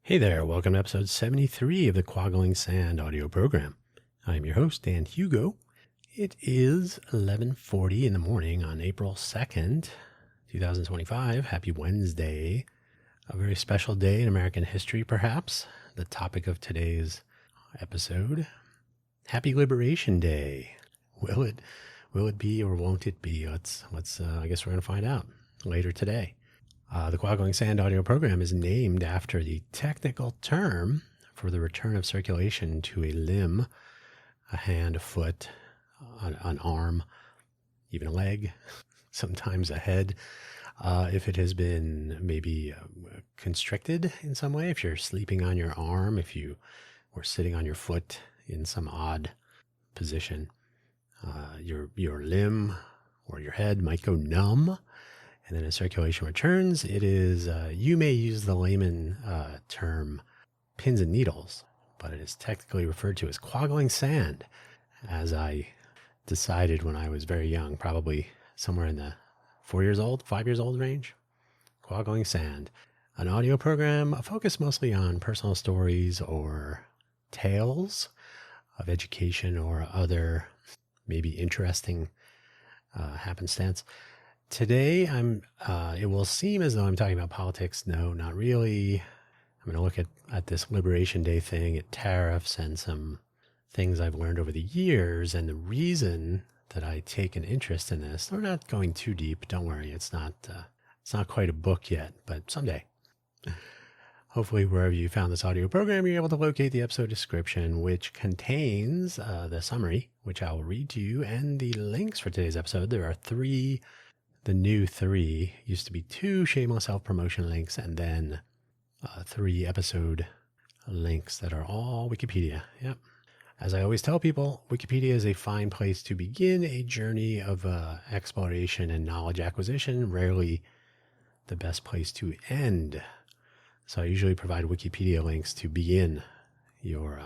Hey there, welcome to episode 73 of the Quaggling Sand audio program. I'm your host, Dan Hugo. It is 11:40 in the morning on April 2nd, 2025. Happy Wednesday. A very special day in American history, perhaps. The topic of today's episode. Happy Liberation Day. Will it be or won't it be? I guess we're going to find out later today. The Quaggling Sand audio program is named after the technical term for the return of circulation to a limb, a hand, a foot, an arm, even a leg, sometimes a head. If it has been maybe constricted in some way, if you're sleeping on your arm, if you were sitting on your foot in some odd position, your limb or your head might go numb. And then as circulation returns, it is, you may use the layman term pins and needles, but it is technically referred to as quaggling sand, as I decided when I was very young, probably somewhere in the 5 years old range. Quaggling Sand, an audio program focused mostly on personal stories or tales of education or other maybe interesting happenstance. Today, it will seem as though I'm talking about politics. No, not really. I'm going to look at this Liberation Day thing, at tariffs, and some things I've learned over the years. And the reason that I take an interest in this, we're not going too deep. Don't worry. It's not quite a book yet, but someday. Hopefully, wherever you found this audio program, you're able to locate the episode description, which contains the summary, which I will read to you, and the links for today's episode. There are three. The new 3 used to be 2 shameless self-promotion links and then 3 episode links that are all Wikipedia. Yep. As I always tell people, Wikipedia is a fine place to begin a journey of exploration and knowledge acquisition, rarely the best place to end. So I usually provide Wikipedia links to begin your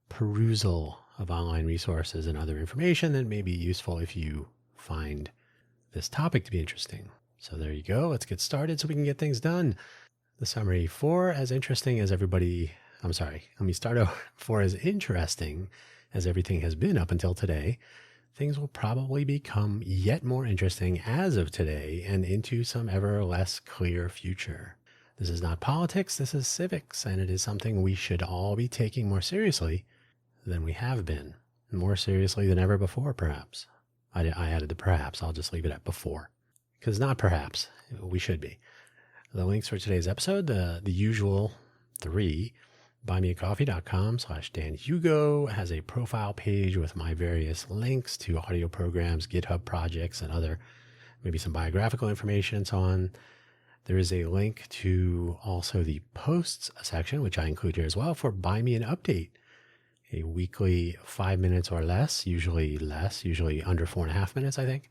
perusal of online resources and other information that may be useful if you find this topic to be interesting. So there you go. Let's get started so we can get things done. The summary: for as interesting as everything has been up until today, things will probably become yet more interesting as of today and into some ever less clear future. This is not politics, this is civics, and it is something we should all be taking more seriously than we have been. More seriously than ever before, perhaps. I added the perhaps. I'll just leave it at before. Because not perhaps. We should be. The links for today's episode, the usual 3, buymeacoffee.com/Dan Hugo has a profile page with my various links to audio programs, GitHub projects, and other, maybe some biographical information and so on. There is a link to also the posts section, which I include here as well, for Buy Me an Update. A weekly 5 minutes or less, usually under 4.5 minutes, I think.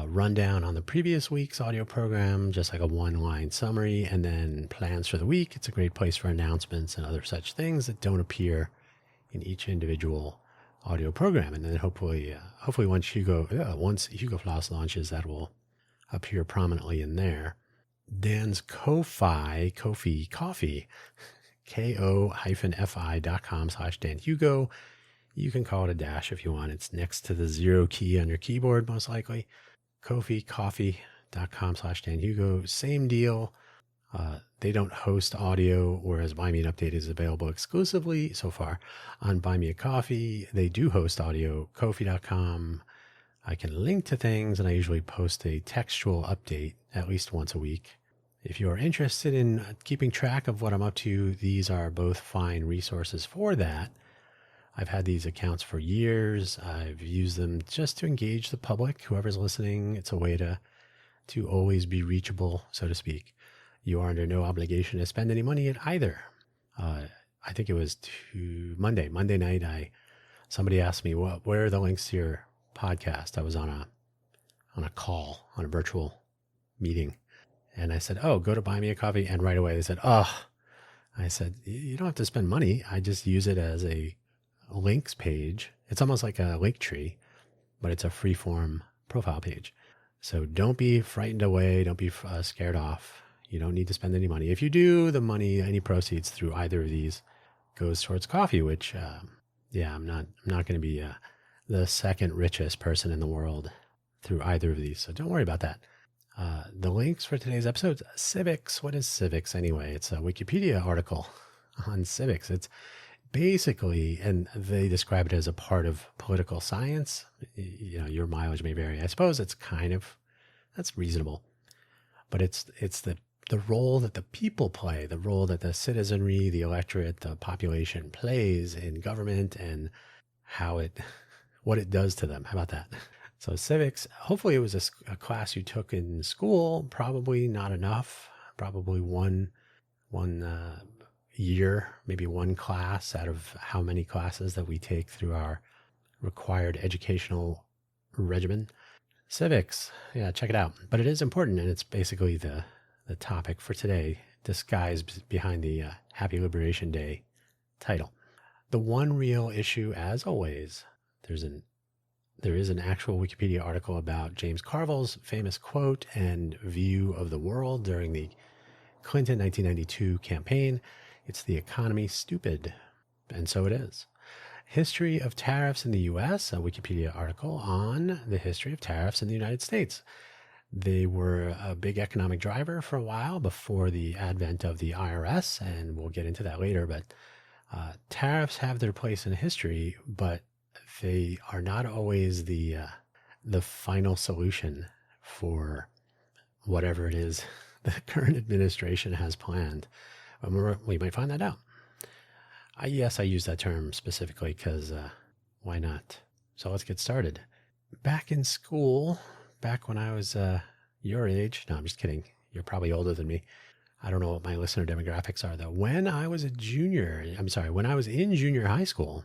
Rundown on the previous week's audio program, just like a one-line summary, and then plans for the week. It's a great place for announcements and other such things that don't appear in each individual audio program. And then hopefully once Hugo Floss launches, that will appear prominently in there. Dan's Ko-Fi Coffee. ko-fi.com/Dan Hugo. You can call it a dash if you want. It's next to the 0 key on your keyboard, most likely. coffee.com/Dan Hugo. Same deal. They don't host audio, whereas Buy Me an Update is available exclusively so far on Buy Me a Coffee. They do host audio. Ko-fi.com. I can link to things, and I usually post a textual update at least once a week. If you are interested in keeping track of what I'm up to, these are both fine resources for that. I've had these accounts for years. I've used them just to engage the public, whoever's listening. It's a way to always be reachable, so to speak. You are under no obligation to spend any money at either. I think it was Monday night. Somebody asked me, where are the links to your podcast? I was on a call, on a virtual meeting. And I said, go to Buy Me a Coffee. And right away they said, I said, you don't have to spend money. I just use it as a links page. It's almost like a link tree, but it's a free form profile page. So don't be frightened away. Don't be scared off. You don't need to spend any money. If you do, the money, any proceeds through either of these goes towards coffee, which, I'm not going to be the second richest person in the world through either of these. So don't worry about that. The links for today's episode, civics. What is civics anyway? It's a Wikipedia article on civics. It's basically, and they describe it as a part of political science. Your mileage may vary. I suppose that's reasonable. But it's the role that the people play, the role that the citizenry, the electorate, the population plays in government, and what it does to them. How about that? So civics, hopefully it was a class you took in school, probably not enough, probably one year, maybe one class out of how many classes that we take through our required educational regimen. Civics, yeah, check it out. But it is important, and it's basically the topic for today, disguised behind the Happy Liberation Day title. The one real issue, as always, there is an actual Wikipedia article about James Carville's famous quote and view of the world during the Clinton 1992 campaign. It's the economy stupid. And so it is. History of tariffs in the U.S., a Wikipedia article on the history of tariffs in the United States. They were a big economic driver for a while before the advent of the IRS, and we'll get into that later. But tariffs have their place in history, but they are not always the final solution for whatever it is the current administration has planned. We might find that out. Yes, I use that term specifically because why not? So let's get started. Back in school, back when I was your age, no, I'm just kidding. You're probably older than me. I don't know what my listener demographics are, though. When I was in junior high school,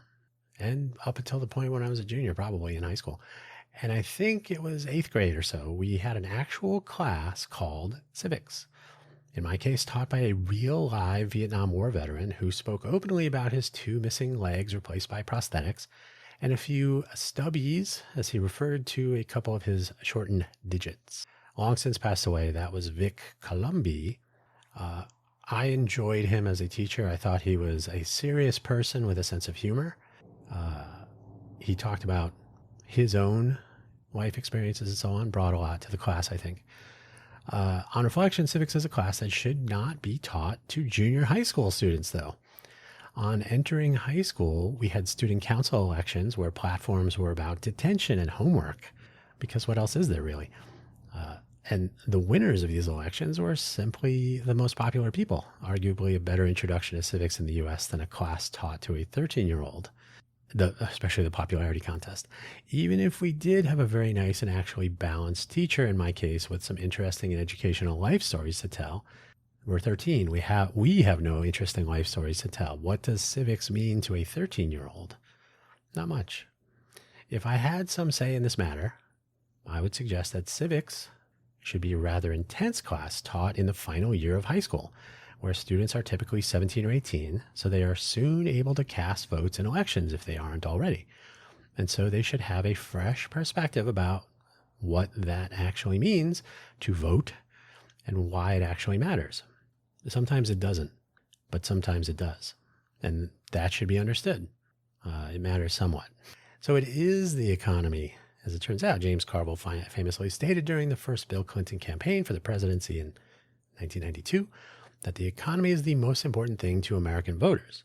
and up until the point when I was a junior, probably in high school, and I think it was 8th grade or so, we had an actual class called civics. In my case, taught by a real live Vietnam War veteran who spoke openly about his 2 missing legs replaced by prosthetics and a few stubbies, as he referred to a couple of his shortened digits. Long since passed away, that was Vic Columbi. I enjoyed him as a teacher. I thought he was a serious person with a sense of humor. He talked about his own life experiences and so on, brought a lot to the class, I think. On reflection, civics is a class that should not be taught to junior high school students, though. On entering high school, we had student council elections where platforms were about detention and homework, because what else is there really? And the winners of these elections were simply the most popular people, arguably a better introduction to civics in the U.S. than a class taught to a 13-year-old. Especially the popularity contest. Even if we did have a very nice and actually balanced teacher, in my case, with some interesting and educational life stories to tell, we're 13. We have no interesting life stories to tell. What does civics mean to a 13-year-old? Not much. If I had some say in this matter, I would suggest that civics should be a rather intense class taught in the final year of high school, where students are typically 17 or 18, so they are soon able to cast votes in elections if they aren't already. And so they should have a fresh perspective about what that actually means to vote and why it actually matters. Sometimes it doesn't, but sometimes it does. And that should be understood. It matters somewhat. So it is the economy, as it turns out. James Carville famously stated during the first Bill Clinton campaign for the presidency in 1992, that the economy is the most important thing to American voters.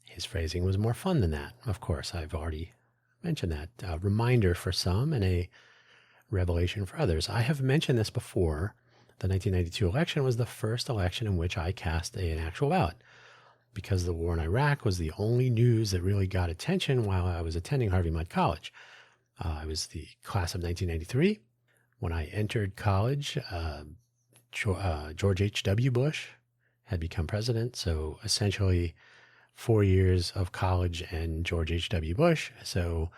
His phrasing was more fun than that. Of course, I've already mentioned that. A reminder for some and a revelation for others. I have mentioned this before. The 1992 election was the first election in which I cast an actual ballot, because the war in Iraq was the only news that really got attention while I was attending Harvey Mudd College. I was the class of 1993. When I entered college, George H.W. Bush had become president. So essentially 4 years of college and George H.W. Bush. So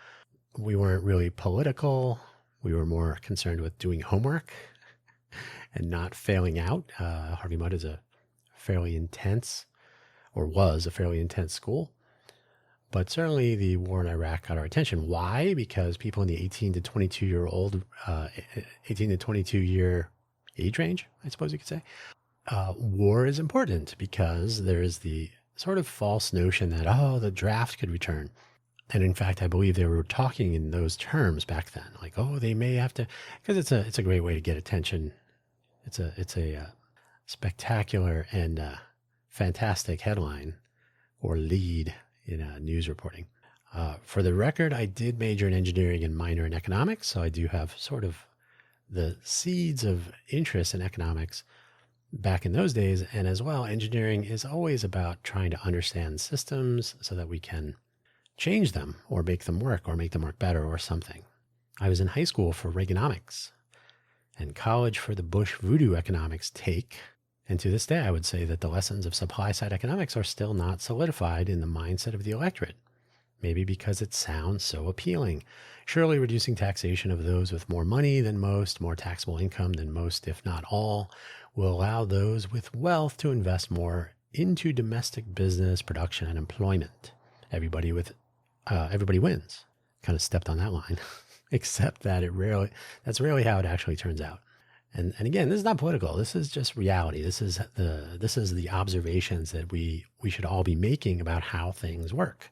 we weren't really political. We were more concerned with doing homework and not failing out. Harvey Mudd is a fairly intense, or was a fairly intense school. But certainly the war in Iraq got our attention. Why? Because people in the 18 to 22 year age range, I suppose you could say, war is important because there is the sort of false notion that, oh, the draft could return. And in fact, I believe they were talking in those terms back then, like, oh, they may have to, because it's a great way to get attention. It's a spectacular and fantastic headline or lead in news reporting. For the record, I did major in engineering and minor in economics, so I do have sort of the seeds of interest in economics back in those days. And as well, engineering is always about trying to understand systems so that we can change them or make them work better or something. I was in high school for Reaganomics and college for the Bush voodoo economics take. And to this day, I would say that the lessons of supply side economics are still not solidified in the mindset of the electorate. Maybe because it sounds so appealing. Surely reducing taxation of those with more money than most, more taxable income than most, if not all, will allow those with wealth to invest more into domestic business, production, and employment. Everybody wins. Kind of stepped on that line, except that that's rarely how it actually turns out. And again, this is not political. This is just reality. This is the observations that we should all be making about how things work.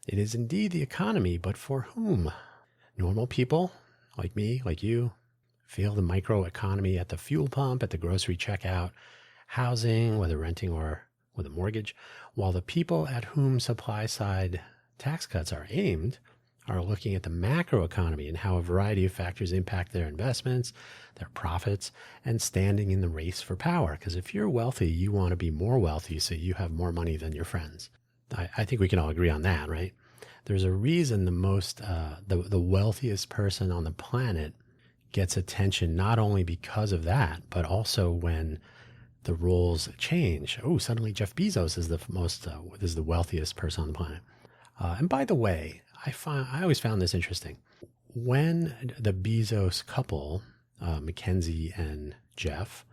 It is indeed the economy, but for whom? Normal people like me, like you, feel the microeconomy at the fuel pump, at the grocery checkout, housing, whether renting or with a mortgage, while the people at whom supply side tax cuts are aimed are looking at the macroeconomy and how a variety of factors impact their investments, their profits, and standing in the race for power. Because if you're wealthy, you want to be more wealthy so you have more money than your friends. I think we can all agree on that, right? There's a reason the wealthiest person on the planet gets attention, not only because of that, but also when the roles change. Oh, suddenly Jeff Bezos is the wealthiest person on the planet. And by the way, I always found this interesting. When the Bezos couple, Mackenzie and Jeff,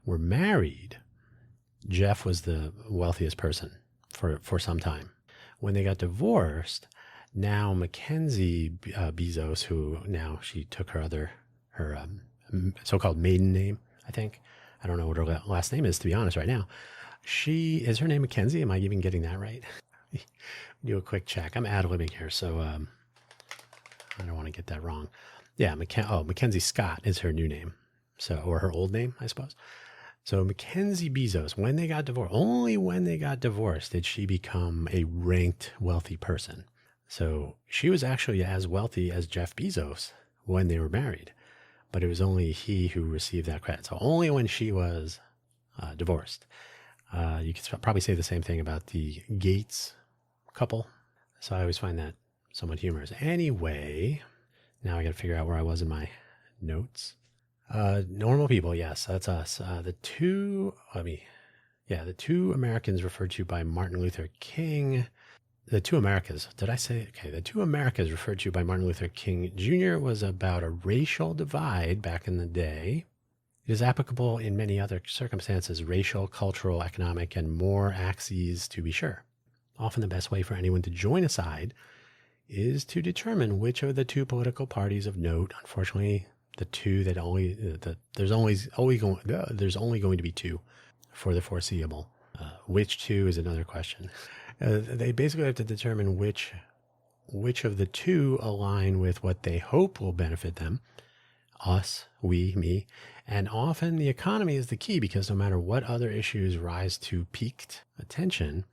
were married, Jeff was the wealthiest person for some time. When they got divorced, now Mackenzie Bezos, who now she took her so-called maiden name, I think. I don't know what her last name is, to be honest, right now. Is her name Mackenzie? Am I even getting that right? Do a quick check. I'm ad-libbing here, so I don't want to get that wrong. Yeah, Mackenzie Scott is her new name, or her old name, I suppose. So Mackenzie Bezos, only when they got divorced did she become a ranked wealthy person. So she was actually as wealthy as Jeff Bezos when they were married, but it was only he who received that credit. So only when she was divorced. You could probably say the same thing about the Gates couple. So I always find that somewhat humorous. Anyway, now I got to figure out where I was in my notes. Normal people, yes, that's us. The two Americans referred to by Martin Luther King. The two Americas, did I say? Okay, the two Americas referred to by Martin Luther King Jr. was about a racial divide back in the day. It is applicable in many other circumstances, racial, cultural, economic, and more axes to be sure. Often the best way for anyone to join a side is to determine which of the two political parties of note. Unfortunately, the two that there's only going to be two for the foreseeable. Which two is another question. They basically have to determine which of the two align with what they hope will benefit them, us, we, me, and often the economy is the key because no matter what other issues rise to peaked attention,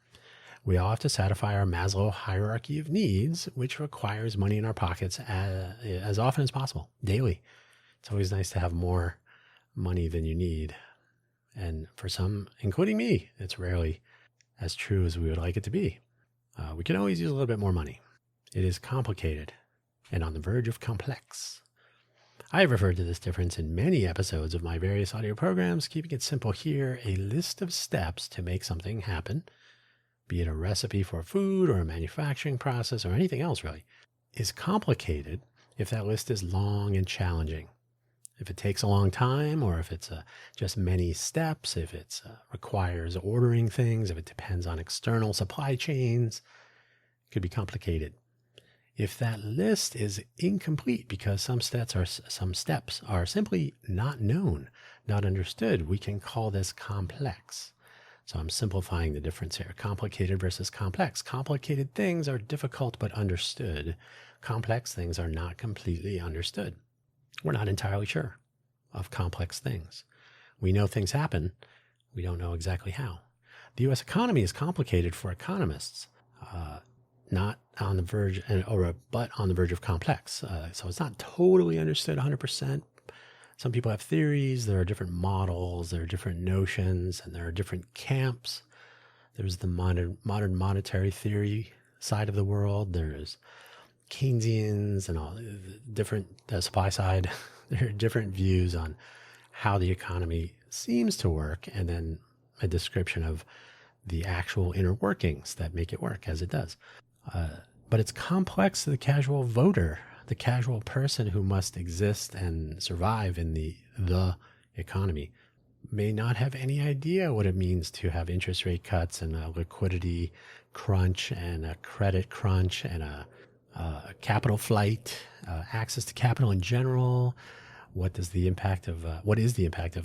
we all have to satisfy our Maslow hierarchy of needs, which requires money in our pockets as often as possible, daily. It's always nice to have more money than you need. And for some, including me, it's rarely as true as we would like it to be. We can always use a little bit more money. It is complicated and on the verge of complex. I have referred to this difference in many episodes of my various audio programs. Keeping it simple here, a list of steps to make something happen, be it a recipe for food or a manufacturing process or anything else really, is complicated if that list is long and challenging. If it takes a long time, or if it's just many steps, if it requires ordering things, if it depends on external supply chains, it could be complicated. If that list is incomplete because some steps are simply not known, not understood, we can call this complex. So I'm simplifying the difference here. Complicated versus complex. Complicated things are difficult but understood. Complex things are not completely understood. We're not entirely sure of complex things. We know things happen. We don't know exactly how. The U.S. economy is complicated for economists, not on the verge, but on the verge of complex. So it's not totally understood 100%. Some people have theories. There are different models. There are different notions, and there are different camps. There's the modern monetary theory side of the world. There's Keynesians and all different supply side. There are different views on how the economy seems to work, and then a description of the actual inner workings that make it work as it does. But it's complex to the casual voter, the casual person who must exist and survive in the economy, may not have any idea what it means to have interest rate cuts and a liquidity crunch and a credit crunch and a capital flight, access to capital in general. What is the impact of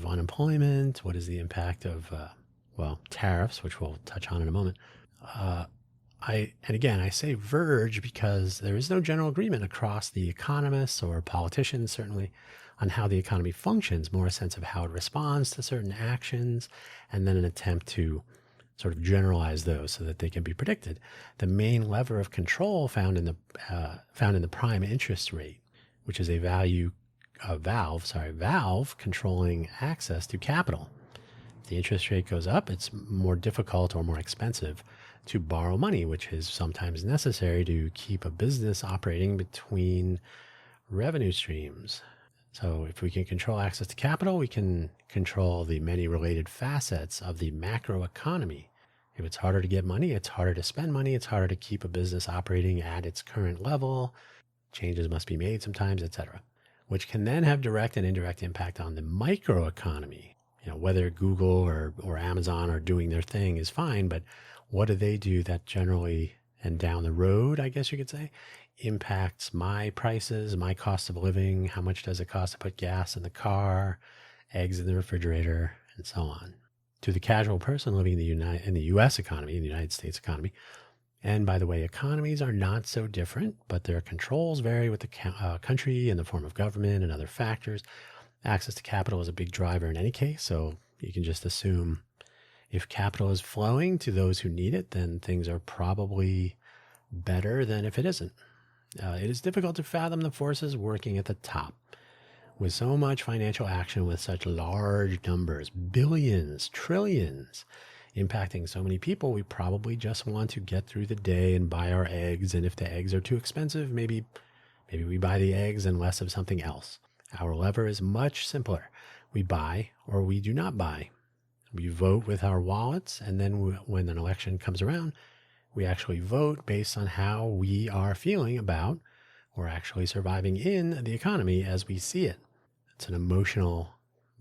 unemployment? What is the impact of tariffs, which we'll touch on in a moment. I say verge because there is no general agreement across the economists or politicians, certainly, on how the economy functions, more a sense of how it responds to certain actions, and then an attempt to sort of generalize those so that they can be predicted. The main lever of control found in the prime interest rate, which is a valve controlling access to capital. If the interest rate goes up, it's more difficult or more expensive to borrow money, which is sometimes necessary to keep a business operating between revenue streams. So if we can control access to capital, we can control the many related facets of the macroeconomy. If it's harder to get money, it's harder to spend money, it's harder to keep a business operating at its current level. Changes must be made sometimes, etc., which can then have direct and indirect impact on the microeconomy. Whether Google or Amazon are doing their thing is fine, but what do they do that generally and down the road, I guess you could say, impacts my prices, my cost of living? How much does it cost to put gas in the car, eggs in the refrigerator, and so on? To the casual person living in the U.S. economy, in the United States economy. And by the way, economies are not so different, but their controls vary with the country in the form of government and other factors. Access to capital is a big driver in any case, so you can just assume if capital is flowing to those who need it, then things are probably better than if it isn't. It is difficult to fathom the forces working at the top. With so much financial action, with such large numbers, billions, trillions, impacting so many people, we probably just want to get through the day and buy our eggs. And if the eggs are too expensive, maybe we buy the eggs and less of something else. Our lever is much simpler. We buy or we do not buy. We vote with our wallets, and then when an election comes around, we actually vote based on how we are feeling about or actually surviving in the economy as we see it. It's an emotional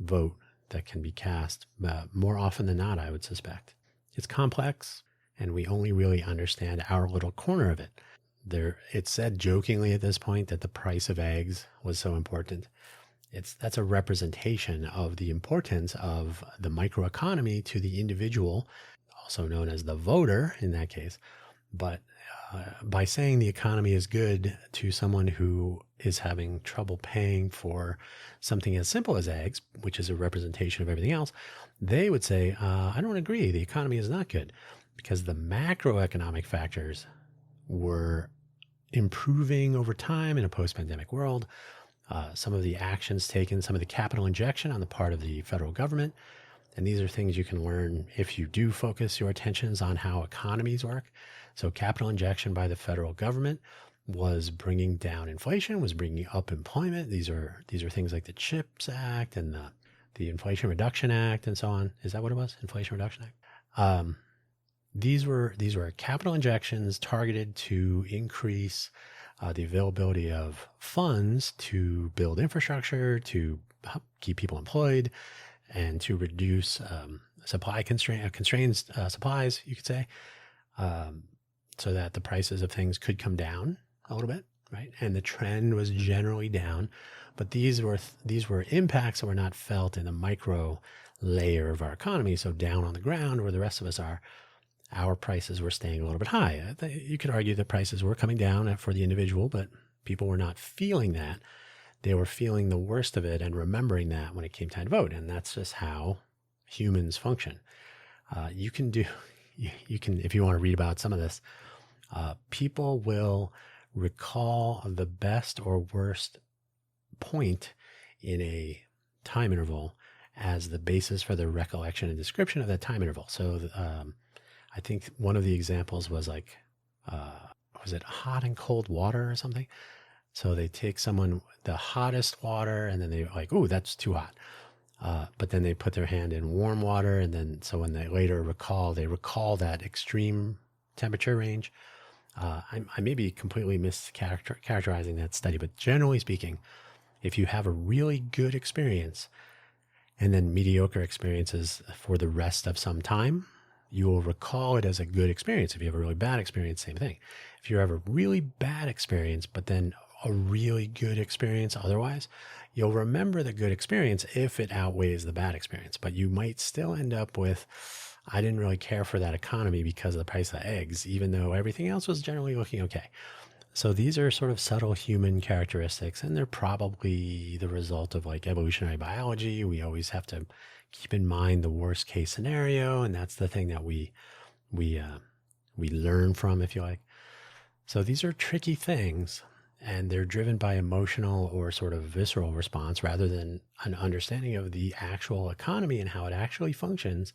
vote that can be cast more often than not, I would suspect. It's complex, and we only really understand our little corner of it. It's said jokingly at this point that the price of eggs was so important. That's a representation of the importance of the microeconomy to the individual, also known as the voter in that case. But by saying the economy is good to someone who is having trouble paying for something as simple as eggs, which is a representation of everything else, they would say, I don't agree. The economy is not good, because the macroeconomic factors were improving over time in a post-pandemic world. Some of the actions taken, some of the capital injection on the part of the federal government. And these are things you can learn if you do focus your attentions on how economies work. So capital injection by the federal government was bringing down inflation, was bringing up employment. These are things like the CHIPS Act and the Inflation Reduction Act and so on. Is that what it was? Inflation Reduction Act? These were capital injections targeted to increase the availability of funds to build infrastructure, to keep people employed, and to reduce constrained supplies, you could say, so that the prices of things could come down a little bit, right? And the trend was generally down, but these were impacts that were not felt in the micro layer of our economy. So down on the ground where the rest of us are, our prices were staying a little bit high. You could argue that prices were coming down for the individual, but people were not feeling that. They were feeling the worst of it and remembering that when it came time to vote. And that's just how humans function. You can, if you want to read about some of this, people will recall the best or worst point in a time interval as the basis for the recollection and description of that time interval. So I think one of the examples was like, was it hot and cold water or something? So they take the hottest water, and then they're like, "Oh, that's too hot." But then they put their hand in warm water, and then so when they later recall that extreme temperature range. I may be completely mischaracterizing that study, but generally speaking, if you have a really good experience and then mediocre experiences for the rest of some time, you will recall it as a good experience. If you have a really bad experience, same thing. If you have a really bad experience, but then a really good experience otherwise, you'll remember the good experience if it outweighs the bad experience. But you might still end up with, I didn't really care for that economy because of the price of eggs, even though everything else was generally looking okay. So these are sort of subtle human characteristics, and they're probably the result of like evolutionary biology. We always have to keep in mind the worst case scenario, and that's the thing that we learn from, if you like. So these are tricky things, and they're driven by emotional or sort of visceral response rather than an understanding of the actual economy and how it actually functions,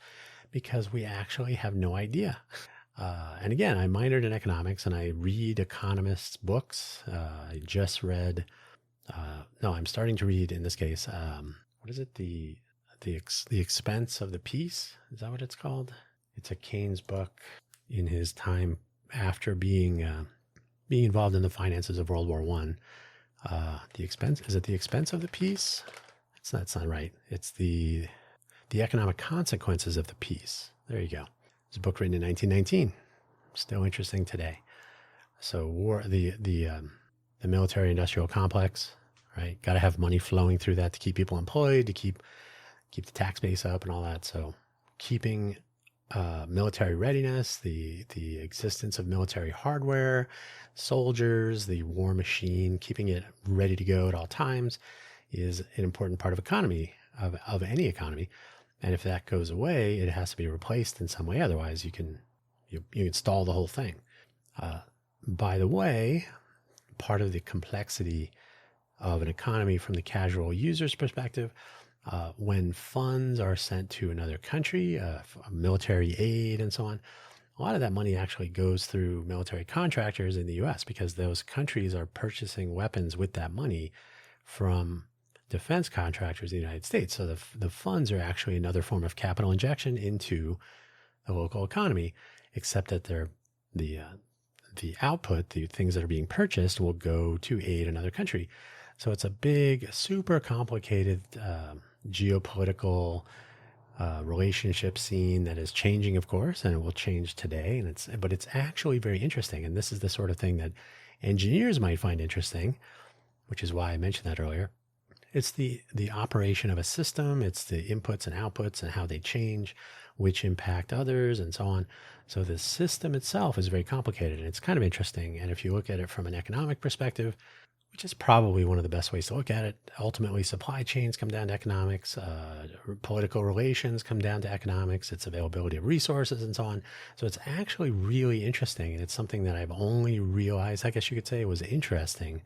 because we actually have no idea. And again, I minored in economics and I read economists' books. I just read, I'm starting to read in this case, what is it? The Expense of the Peace. Is that what it's called? It's a Keynes book in his time after being involved in the finances of World War I. Is it The Expense of the Peace? That's not right. It's the Economic Consequences of the Peace. There you go. It's a book written in 1919. Still interesting today. So the military-industrial complex, right? Got to have money flowing through that to keep people employed, to keep the tax base up and all that. So keeping military readiness, the existence of military hardware, soldiers, the war machine, keeping it ready to go at all times is an important part of economy, of any economy. And if that goes away, it has to be replaced in some way. Otherwise, you can stall the whole thing. By the way, part of the complexity of an economy from the casual user's perspective, when funds are sent to another country, military aid and so on, a lot of that money actually goes through military contractors in the U.S. because those countries are purchasing weapons with that money from defense contractors in the United States. So the funds are actually another form of capital injection into the local economy, except that the output, the things that are being purchased, will go to aid another country. So it's a big, super complicated geopolitical relationship scene that is changing, of course, and it will change today. But it's actually very interesting. And this is the sort of thing that engineers might find interesting, which is why I mentioned that earlier. It's the operation of a system. It's the inputs and outputs and how they change, which impact others and so on. So the system itself is very complicated and it's kind of interesting. And if you look at it from an economic perspective, which is probably one of the best ways to look at it, ultimately supply chains come down to economics, political relations come down to economics, its availability of resources and so on. So it's actually really interesting. And it's something that I've only realized, I guess you could say, was interesting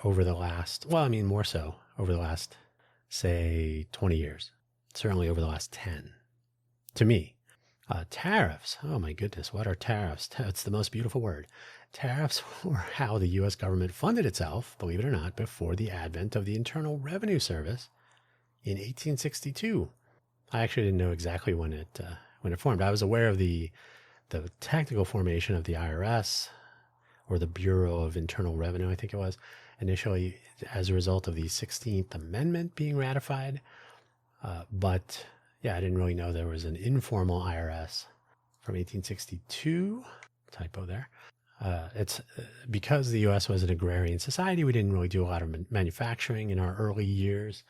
over the last, more so over the last, say, 20 years, certainly over the last 10, to me. Tariffs, oh my goodness, what are tariffs? It's the most beautiful word. Tariffs were how the U.S. government funded itself, believe it or not, before the advent of the Internal Revenue Service in 1862. I actually didn't know exactly when it formed. I was aware of the technical formation of the IRS, or the Bureau of Internal Revenue, I think it was, initially as a result of the 16th Amendment being ratified. But yeah, I didn't really know there was an informal IRS from 1862. Typo there. It's because the U.S. was an agrarian society. We didn't really do a lot of manufacturing in our early years.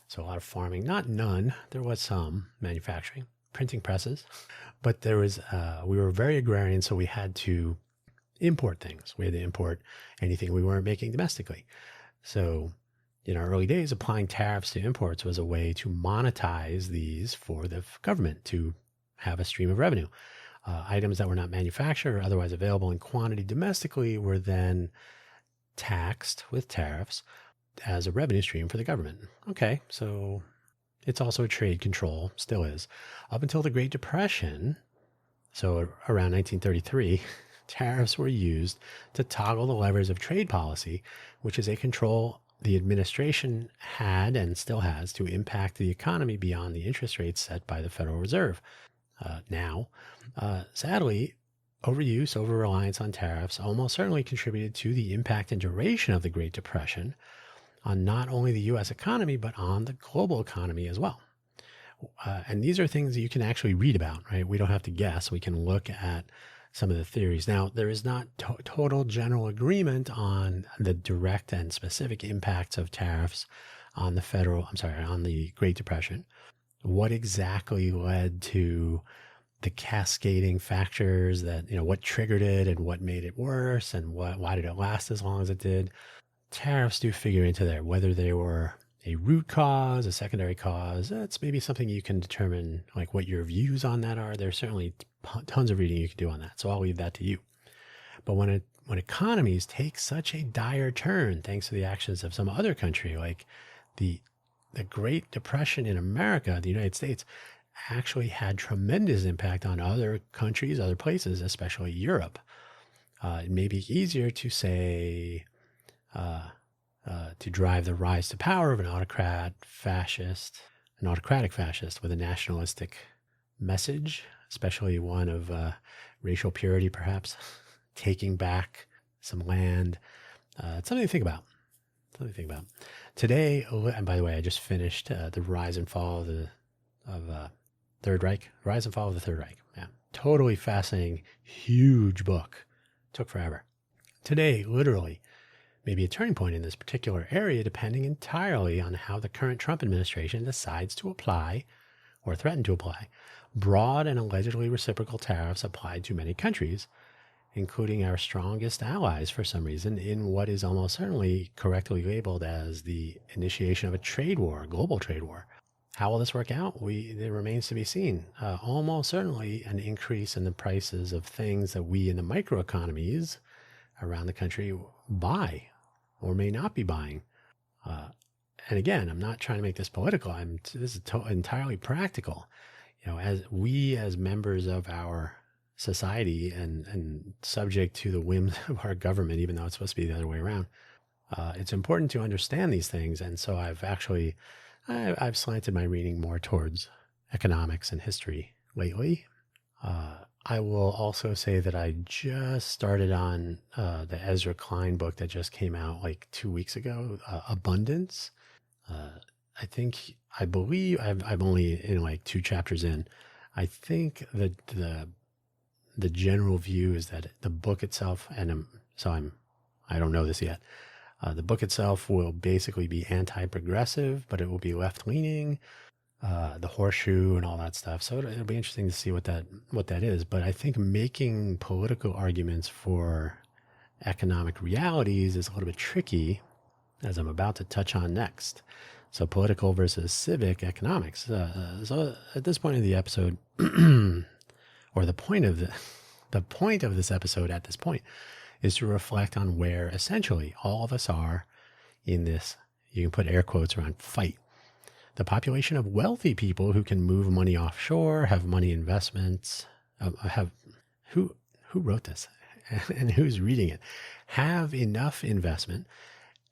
So a lot of farming, not none. There was some manufacturing, printing presses, but there was, we were very agrarian. So we had to import things. We had to import anything we weren't making domestically. So in our early days, applying tariffs to imports was a way to monetize these for the government to have a stream of revenue. Items that were not manufactured or otherwise available in quantity domestically were then taxed with tariffs as a revenue stream for the government. Okay, so it's also a trade control, still is. Up until the Great Depression, so around 1933, tariffs were used to toggle the levers of trade policy, which is a control the administration had and still has to impact the economy beyond the interest rates set by the Federal Reserve. Sadly, overuse, over-reliance on tariffs almost certainly contributed to the impact and duration of the Great Depression on not only the U.S. economy, but on the global economy as well. And these are things that you can actually read about, right? We don't have to guess. We can look at some of the theories. Now, there is not total general agreement on the direct and specific impacts of tariffs on on the Great Depression. What exactly led to the cascading factors that, what triggered it and what made it worse and why did it last as long as it did? Tariffs do figure into there, whether they were a root cause, a secondary cause. That's maybe something you can determine, like what your views on that are. There's certainly tons of reading you can do on that. So I'll leave that to you. But when economies take such a dire turn, thanks to the actions of some other country, like the Great Depression in America, the United States, actually had tremendous impact on other countries, other places, especially Europe. It may be easier to say, to drive the rise to power of an autocratic fascist with a nationalistic message, especially one of racial purity, perhaps, taking back some land. It's something to think about. Today, and by the way, I just finished the Rise and Fall of the Third Reich. Rise and Fall of the Third Reich. Yeah, totally fascinating, huge book. Took forever. Today, literally, may be a turning point in this particular area, depending entirely on how the current Trump administration decides to apply or threaten to apply broad and allegedly reciprocal tariffs applied to many countries, including our strongest allies for some reason, in what is almost certainly correctly labeled as the initiation of a trade war, a global trade war. How will this work out? It remains to be seen. Almost certainly an increase in the prices of things that we in the microeconomies around the country buy or may not be buying. And again, I'm not trying to make this political. This is entirely practical. As members of our society and subject to the whims of our government, even though it's supposed to be the other way around, it's important to understand these things. And so I've slanted my reading more towards economics and history lately. I will also say that I just started on the Ezra Klein book that just came out like 2 weeks ago, Abundance. I believe I'm only in like 2 chapters in. I think that the general view is that the book itself, I don't know this yet. The book itself will basically be anti-progressive, but it will be left-leaning, the horseshoe and all that stuff. So it'll be interesting to see what that is. But I think making political arguments for economic realities is a little bit tricky, as I'm about to touch on next. So political versus civic economics. So at this point in the episode, or the point of this episode at this point, is to reflect on where essentially all of us are in this, you can put air quotes around, fight. The population of wealthy people who can move money offshore, have money investments, who wrote this and who's reading it, have enough investment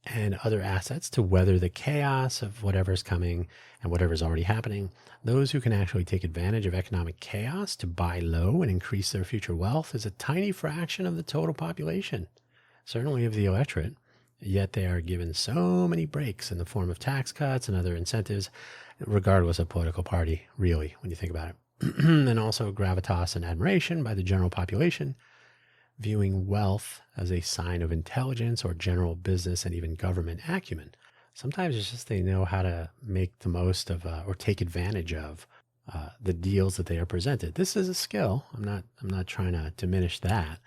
and other assets to weather the chaos of whatever's coming and whatever's already happening. Those who can actually take advantage of economic chaos to buy low and increase their future wealth is a tiny fraction of the total population, certainly of the electorate. Yet they are given so many breaks in the form of tax cuts and other incentives, regardless of political party, really, when you think about it. And also gravitas and admiration by the general population. viewing wealth as a sign of intelligence or general business and even government acumen. Sometimes it's just they know how to make the most of or take advantage of the deals that they are presented. This is a skill. I'm not trying to diminish that,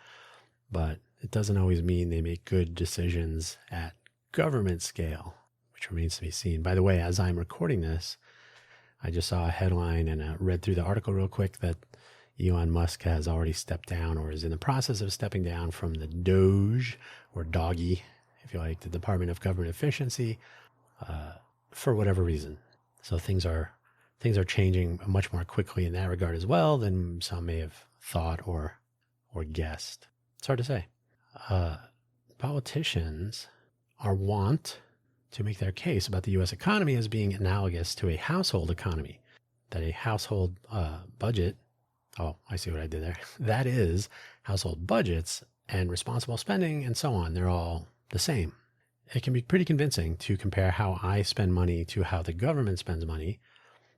but it doesn't always mean they make good decisions at government scale, which remains to be seen. By the way, as I'm recording this, I just saw a headline and read through the article real quick that Elon Musk has already stepped down or is in the process of stepping down from the DOGE, or Doggy, if you like, the Department of Government Efficiency, for whatever reason. So things are changing much more quickly in that regard as well than some may have thought or guessed. It's hard to say. Politicians are wont to make their case about the U.S. economy as being analogous to a household economy, that a household budget, oh, I see what I did there. That is, household budgets and responsible spending and so on, they're all the same. It can be pretty convincing to compare how I spend money to how the government spends money,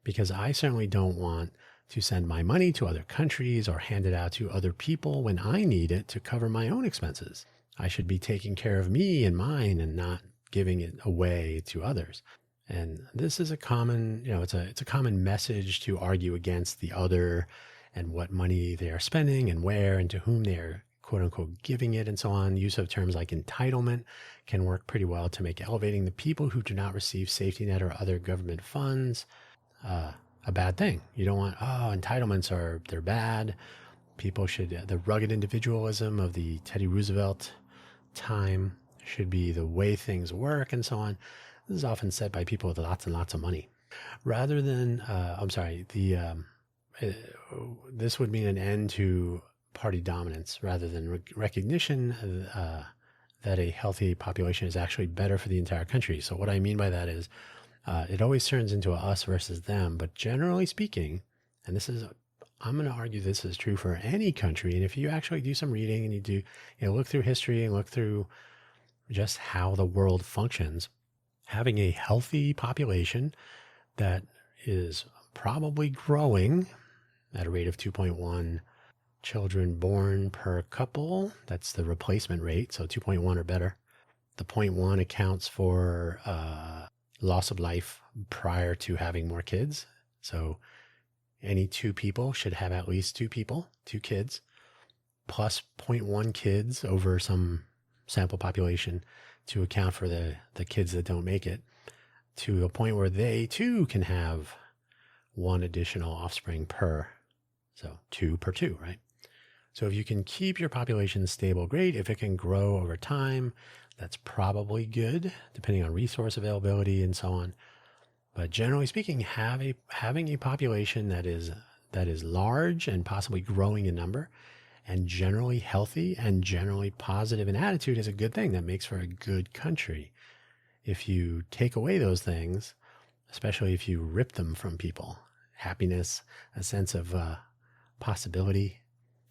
because I certainly don't want to send my money to other countries or hand it out to other people when I need it to cover my own expenses. I should be taking care of me and mine and not giving it away to others. And this is a common, it's a common message to argue against the other and what money they are spending and where and to whom they are quote unquote giving it and so on. Use of terms like entitlement can work pretty well to make elevating the people who do not receive safety net or other government funds a bad thing. You don't want, entitlements they're bad. People should, the rugged individualism of the Teddy Roosevelt time should be the way things work and so on. This is often said by people with lots and lots of money. Rather than, this would mean an end to party dominance rather than recognition that a healthy population is actually better for the entire country. So what I mean by that is it always turns into a us versus them, but generally speaking, and I'm going to argue this is true for any country. And if you actually do some reading and you do, look through history and look through just how the world functions, having a healthy population that is probably growing at a rate of 2.1 children born per couple, that's the replacement rate, so 2.1 or better. The 0.1 accounts for loss of life prior to having more kids. So any two people should have at least two kids, plus 0.1 kids over some sample population to account for the kids that don't make it, to a point where they too can have one additional offspring per. So 2 per 2, right? So if you can keep your population stable, great. If it can grow over time, that's probably good, depending on resource availability and so on. But generally speaking, having a population that is large and possibly growing in number and generally healthy and generally positive in attitude is a good thing. That makes for a good country. If you take away those things, especially if you rip them from people, happiness, a sense of possibility,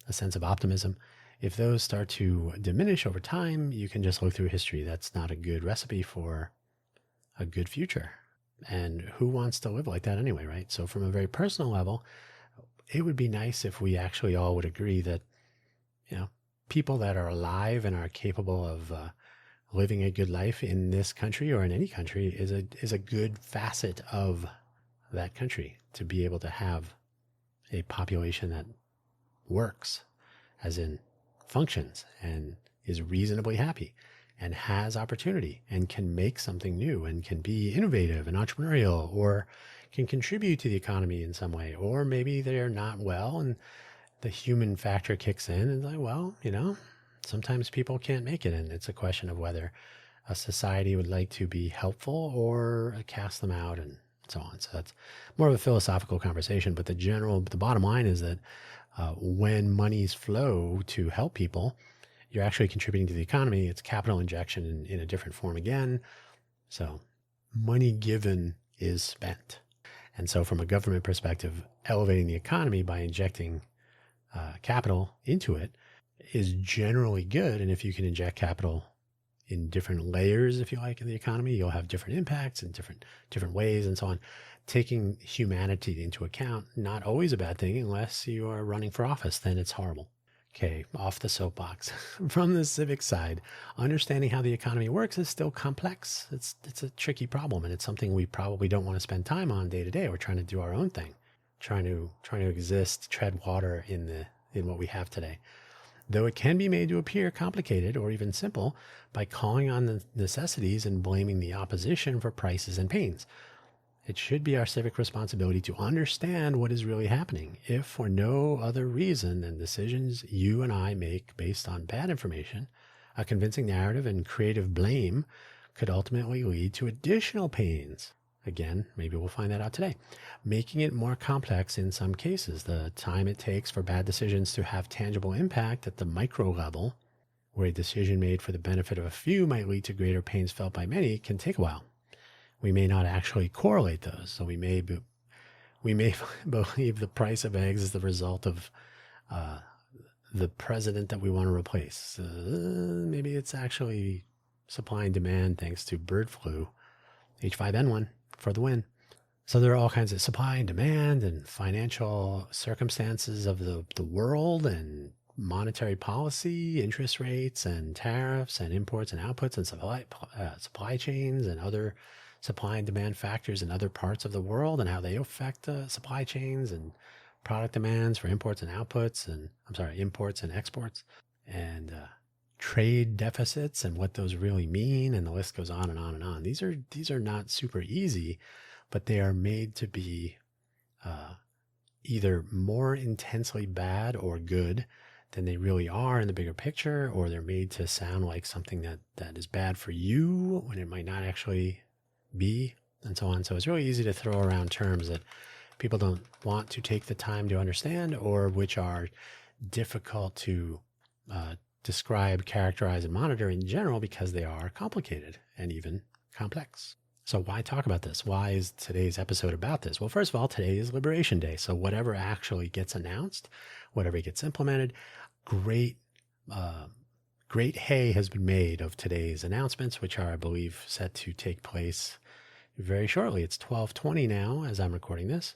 a sense of optimism, if those start to diminish over time, you can just look through history. That's not a good recipe for a good future. And who wants to live like that anyway, right? So from a very personal level, it would be nice if we actually all would agree that, people that are alive and are capable of living a good life in this country or in any country is a good facet of that country, to be able to have a population that works, as in functions and is reasonably happy and has opportunity and can make something new and can be innovative and entrepreneurial or can contribute to the economy in some way. Or maybe they're not well and the human factor kicks in and like, well, sometimes people can't make it. And it's a question of whether a society would like to be helpful or cast them out and so on. So that's more of a philosophical conversation. But the bottom line is that when monies flow to help people, you're actually contributing to the economy. It's capital injection in a different form again. So money given is spent. And so from a government perspective, elevating the economy by injecting capital into it is generally good. And if you can inject capital in different layers, if you like, in the economy, you'll have different impacts in different ways and so on. Taking humanity into account, not always a bad thing unless you are running for office, then it's horrible. Okay, off the soapbox. From the civics side, understanding how the economy works is still complex. It's a tricky problem, and it's something we probably don't want to spend time on day to day. We're trying to do our own thing, trying to exist, tread water in what we have today. Though it can be made to appear complicated or even simple by calling on the necessities and blaming the opposition for prices and pains. It should be our civic responsibility to understand what is really happening, if for no other reason than decisions you and I make based on bad information. A convincing narrative and creative blame could ultimately lead to additional pains. Again, maybe we'll find that out today. Making it more complex in some cases. The time it takes for bad decisions to have tangible impact at the micro level, where a decision made for the benefit of a few might lead to greater pains felt by many, can take a while. We may not actually correlate those. So we may believe the price of eggs is the result of the president that we want to replace. Maybe it's actually supply and demand thanks to bird flu, H5N1 for the win. So there are all kinds of supply and demand and financial circumstances of the world and monetary policy, interest rates and tariffs and imports and outputs and supply chains and other supply and demand factors in other parts of the world and how they affect supply chains and product demands for imports and outputs and imports and exports and trade deficits and what those really mean. And the list goes on and on and on. These are not super easy, but they are made to be either more intensely bad or good than they really are in the bigger picture, or they're made to sound like something that is bad for you when it might not actually be, and so on. So it's really easy to throw around terms that people don't want to take the time to understand, or which are difficult to describe, characterize, and monitor in general because they are complicated and even complex. So why talk about this? Why is today's episode about this? Well, first of all, today is Liberation Day. So whatever actually gets announced, whatever gets implemented, great hay has been made of today's announcements, which are, I believe, set to take place very shortly. It's 12:20 now as I'm recording this.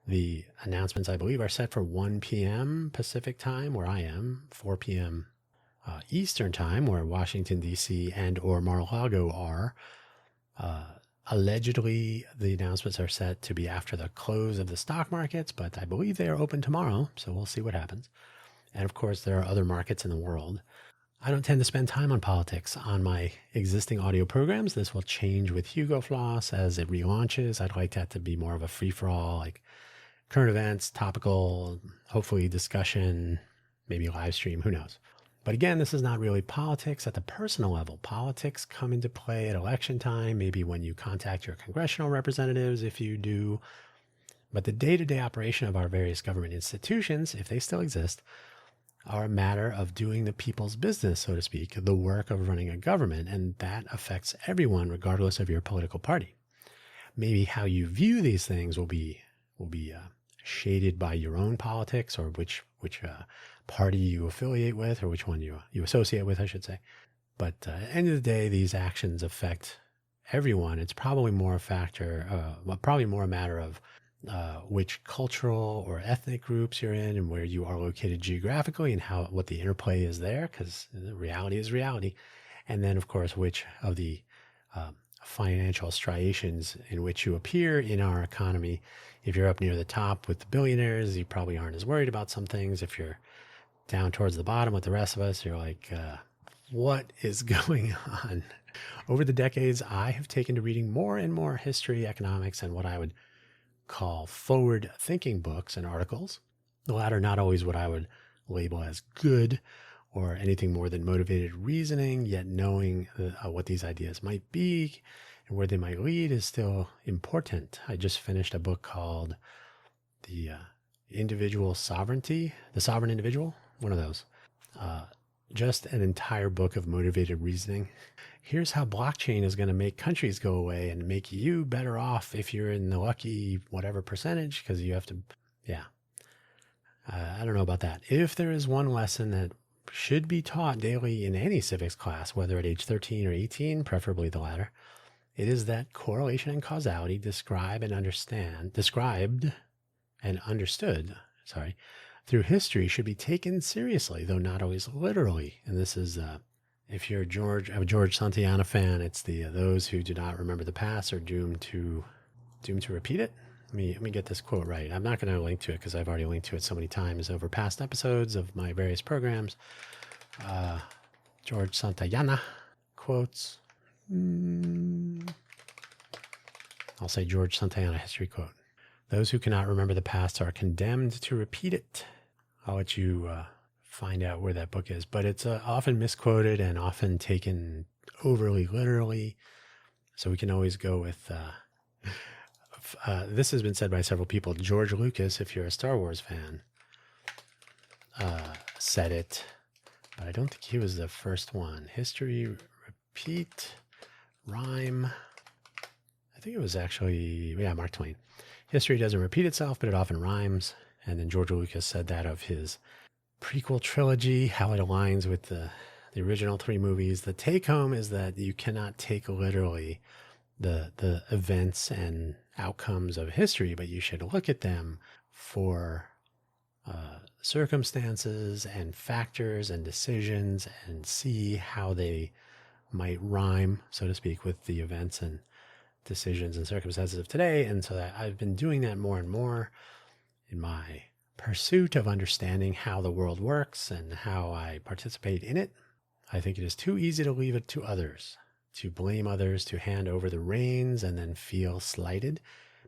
The announcements, I believe, are set for 1 p.m. Pacific time, where I am, 4 p.m. Eastern time, where Washington, D.C. and or Mar-a-Lago are. Allegedly, the announcements are set to be after the close of the stock markets, but I believe they are open tomorrow, so we'll see what happens. And of course, there are other markets in the world. I don't tend to spend time on politics on my existing audio programs. This will change with Hugo Floss as it relaunches. I'd like that to be more of a free-for-all, like current events, topical, hopefully discussion, maybe live stream, who knows. But again, this is not really politics at the personal level. Politics come into play at election time, maybe when you contact your congressional representatives, if you do. But the day-to-day operation of our various government institutions, if they still exist, are a matter of doing the people's business, so to speak, the work of running a government, and that affects everyone regardless of your political party. Maybe how you view these things will be shaded by your own politics, or which party you affiliate with, or which one you associate with, I should say. But at the end of the day, these actions affect everyone. It's probably more a matter of which cultural or ethnic groups you're in and where you are located geographically and what the interplay is there, because reality is reality. And then, of course, which of the financial striations in which you appear in our economy. If you're up near the top with the billionaires, you probably aren't as worried about some things. If you're down towards the bottom with the rest of us, you're like, what is going on? Over the decades, I have taken to reading more and more history, economics, and what I would call forward-thinking books and articles. The latter not always what I would label as good or anything more than motivated reasoning, yet knowing what these ideas might be and where they might lead is still important. I just finished a book called The Sovereign Individual, one of those. Just an entire book of motivated reasoning. Here's how blockchain is going to make countries go away and make you better off if you're in the lucky whatever percentage, because you have to, I don't know about that. If there is one lesson that should be taught daily in any civics class, whether at age 13 or 18, preferably the latter, it is that correlation and causality described and understood through history should be taken seriously, though not always literally. And this is, if you're a George Santayana fan, it's those who do not remember the past are doomed to repeat it. Let me get this quote right. I'm not going to link to it because I've already linked to it so many times over past episodes of my various programs. George Santayana quotes. I'll say George Santayana history quote. Those who cannot remember the past are condemned to repeat it. I'll let you find out where that book is, but it's often misquoted and often taken overly literally. So we can always go with, this has been said by several people. George Lucas, if you're a Star Wars fan, said it, but I don't think he was the first one. History, repeat, rhyme. I think it was actually, Mark Twain. History doesn't repeat itself, but it often rhymes. And then George Lucas said that of his prequel trilogy, how it aligns with the original 3 movies. The take home is that you cannot take literally the events and outcomes of history, but you should look at them for circumstances and factors and decisions and see how they might rhyme, so to speak, with the events and decisions and circumstances of today. And so that I've been doing that more and more in my pursuit of understanding how the world works and how I participate in it. I think it is too easy to leave it to others, to blame others, to hand over the reins and then feel slighted,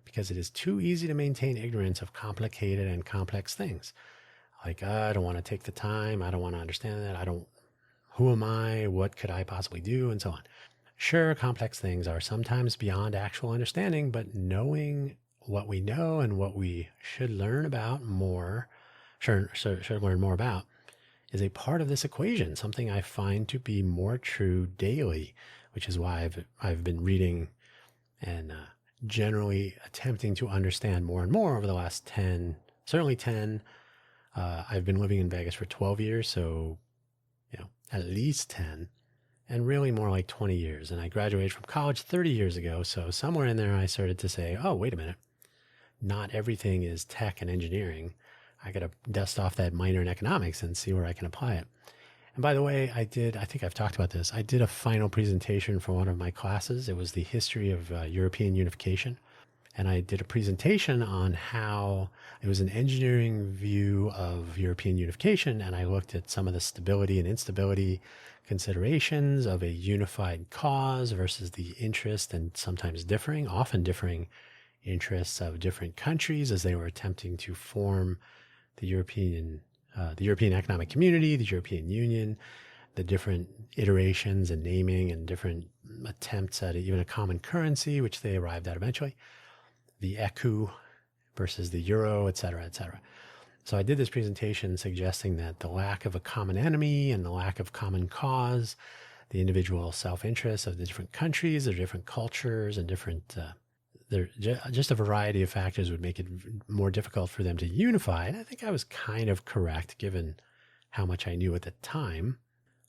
because it is too easy to maintain ignorance of complicated and complex things. Like, I don't want to take the time. I don't want to understand that. Who am I? What could I possibly do? And so on. Sure, complex things are sometimes beyond actual understanding, but knowing what we know and what we should learn about more, should learn more about, is a part of this equation, something I find to be more true daily, which is why I've been reading and generally attempting to understand more and more over the last 10. I've been living in Vegas for 12 years, so at least 10. And really more like 20 years. And I graduated from college 30 years ago. So somewhere in there, I started to say, oh, wait a minute. Not everything is tech and engineering. I got to dust off that minor in economics and see where I can apply it. And by the way, I think I've talked about this. I did a final presentation for one of my classes. It was the history of European unification. And I did a presentation on how it was an engineering view of European unification. And I looked at some of the stability and instability considerations of a unified cause versus the interest and sometimes often differing interests of different countries as they were attempting to form the European Economic Community, the European Union, the different iterations and naming and different attempts at even a common currency, which they arrived at eventually, the ECU versus the euro, et cetera, et cetera. So I did this presentation suggesting that the lack of a common enemy and the lack of common cause, the individual self-interest of the different countries, their different cultures and just a variety of factors would make it more difficult for them to unify. And I think I was kind of correct given how much I knew at the time.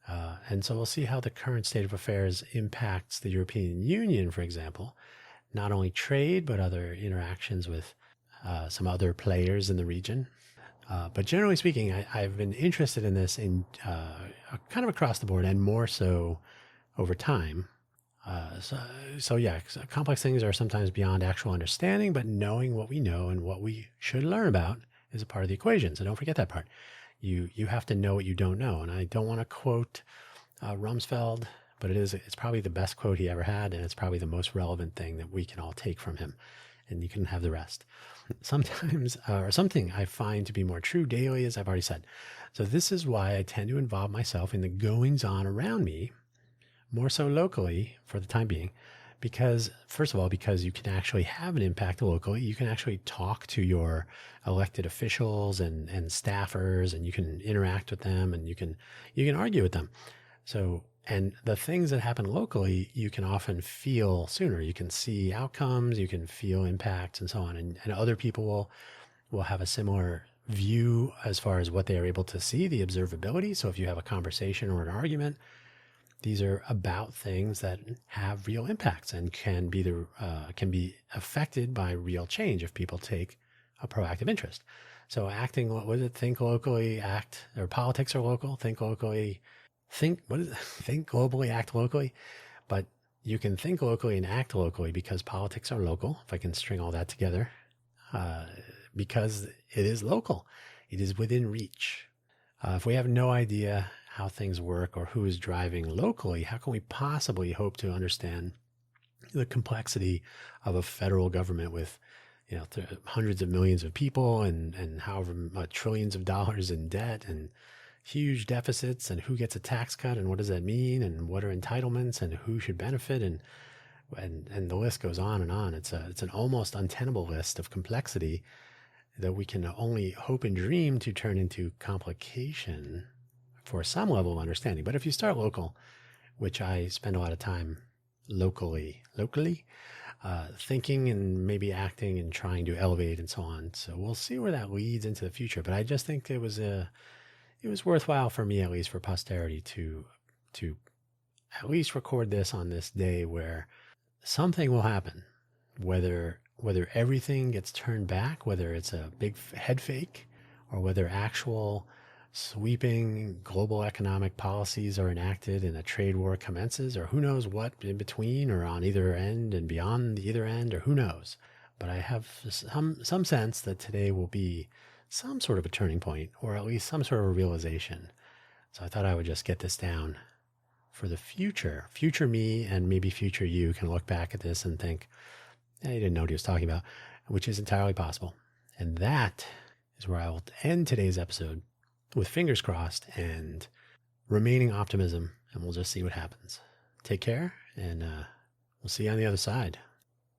And so we'll see how the current state of affairs impacts the European Union, for example, not only trade, but other interactions with some other players in the region. But generally speaking, I've been interested in this in kind of across the board and more so over time. So complex things are sometimes beyond actual understanding, but knowing what we know and what we should learn about is a part of the equation. So don't forget that part. You have to know what you don't know. And I don't want to quote Rumsfeld, but it's probably the best quote he ever had, and it's probably the most relevant thing that we can all take from him. And you can have the rest. Sometimes, or something I find to be more true daily, as I've already said. So this is why I tend to involve myself in the goings on around me, more so locally for the time being, because first of all, because you can actually have an impact locally, you can actually talk to your elected officials and staffers, and you can interact with them, and you can argue with them. So, and the things that happen locally, you can often feel sooner. You can see outcomes, you can feel impacts and so on. And other people will have a similar view as far as what they are able to see, the observability. So if you have a conversation or an argument, these are about things that have real impacts and can be affected by real change if people take a proactive interest. So acting, what was it? Think locally, act, or politics are local. Think locally, what is it? Think globally, act locally. But you can think locally and act locally because politics are local. If I can string all that together, uh, because it is local, it is within reach. If we have no idea how things work or who is driving locally, how can we possibly hope to understand the complexity of a federal government with, hundreds of millions of people and however trillions of dollars in debt and huge deficits, and who gets a tax cut and what does that mean and what are entitlements and who should benefit, and the list goes on and on. It's an almost untenable list of complexity that we can only hope and dream to turn into complication for some level of understanding. But if you start local, which I spend a lot of time locally, thinking and maybe acting and trying to elevate and so on. So we'll see where that leads into the future. But I just think it was worthwhile for me, at least for posterity, to at least record this on this day where something will happen, whether everything gets turned back, whether it's a big head fake, or whether actual sweeping global economic policies are enacted and a trade war commences, or who knows what in between or on either end and beyond either end, or who knows. But I have some sense that today will be some sort of a turning point, or at least some sort of a realization. So I thought I would just get this down for the future me, and maybe future you can look back at this and think, he didn't know what he was talking about, which is entirely possible. And that is where I will end today's episode, with fingers crossed and remaining optimism, and we'll just see what happens. Take care, and we'll see you on the other side.